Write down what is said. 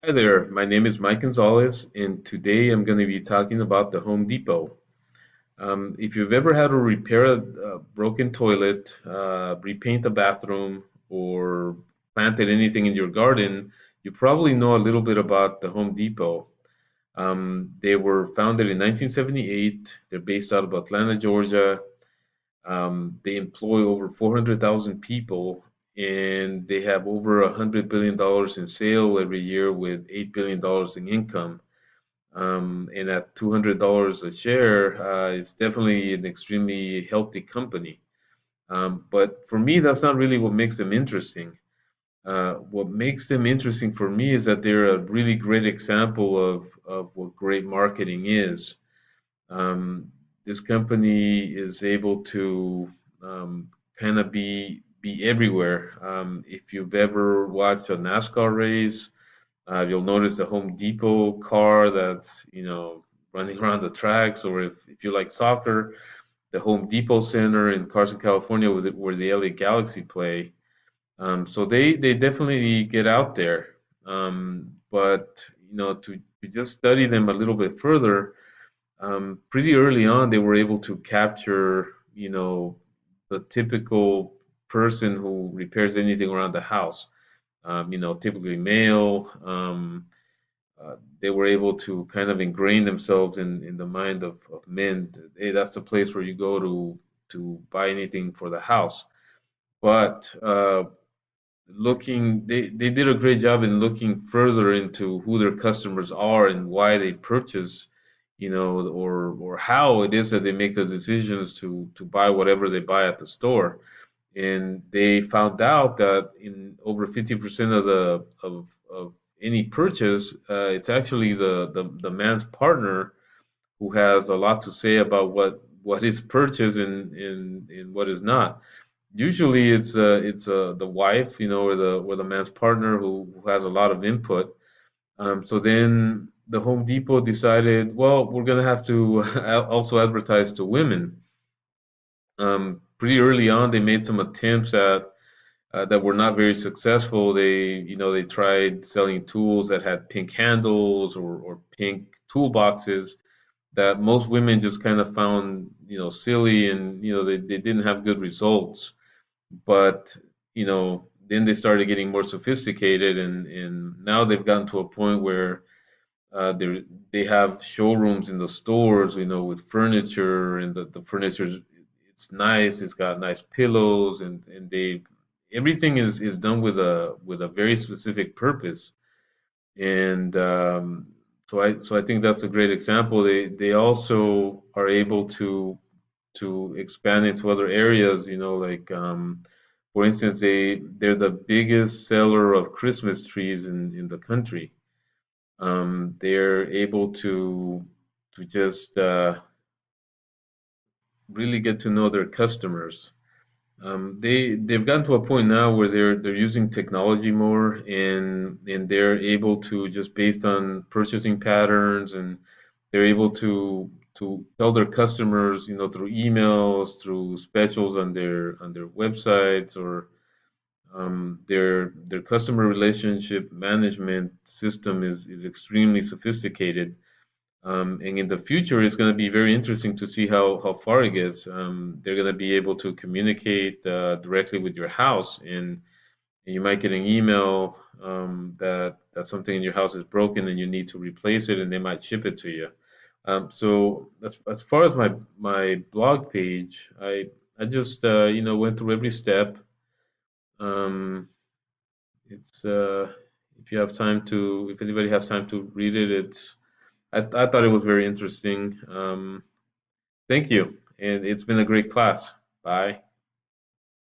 Hi there, my name is Mike Gonzalez, and today I'm going to be talking about the Home Depot. If you've ever had to repair a broken toilet, repaint a bathroom, or planted anything in your garden, you probably know a little bit about the Home Depot. They were founded in 1978. They're based out of Atlanta, Georgia. They employ over 400,000 people, and they have over $100 billion in sale every year with $8 billion in income. And at $200 a share, it's definitely an extremely healthy company. But for me, that's not really what makes them interesting. What makes them interesting for me is that they're a really great example of what great marketing is. Um, this company is able to kind of be everywhere. If you've ever watched a NASCAR race, you'll notice the Home Depot car that's running around the tracks, or if you like soccer, the Home Depot Center in Carson, California, where the LA Galaxy play. So they definitely get out there. But to just study them a little bit further, pretty early on, they were able to capture, the typical person who repairs anything around the house. Typically male. They were able to kind of ingrain themselves in the mind of men. Hey, that's the place where you go to buy anything for the house. But they did a great job in looking further into who their customers are and why they purchase, or how it is that they make the decisions to buy whatever they buy at the store. And they found out that in over 50% of any purchase, it's actually the man's partner who has a lot to say about what is purchased and what is not. Usually it's the wife, or the man's partner who has a lot of input. So then the Home Depot decided, well, we're gonna have to also advertise to women. Pretty early on, they made some attempts that were not very successful. They tried selling tools that had pink handles or pink toolboxes that most women just kind of found, silly, and they didn't have good results. But then they started getting more sophisticated, and now they've gotten to a point where they have showrooms in the stores, with furniture, and the furniture, it's nice. It's got nice pillows, and they everything is done with a very specific purpose. And so I think that's a great example. They also are able to expand into other areas. Like, for instance, they're the biggest seller of Christmas trees in the country. They're able to just really get to know their customers. They've gotten to a point now where they're using technology more, and they're able to, just based on purchasing patterns, and they're able to tell their customers, through emails, through specials on their websites, or their customer relationship management system is extremely sophisticated. And in the future, it's going to be very interesting to see how far it gets. They're going to be able to communicate directly with your house, and you might get an email that something in your house is broken and you need to replace it, and they might ship it to you. So as far as my blog page, I just went through every step. Um, it's if anybody has time to read it, I thought it was very interesting. Thank you, and it's been a great class. Bye.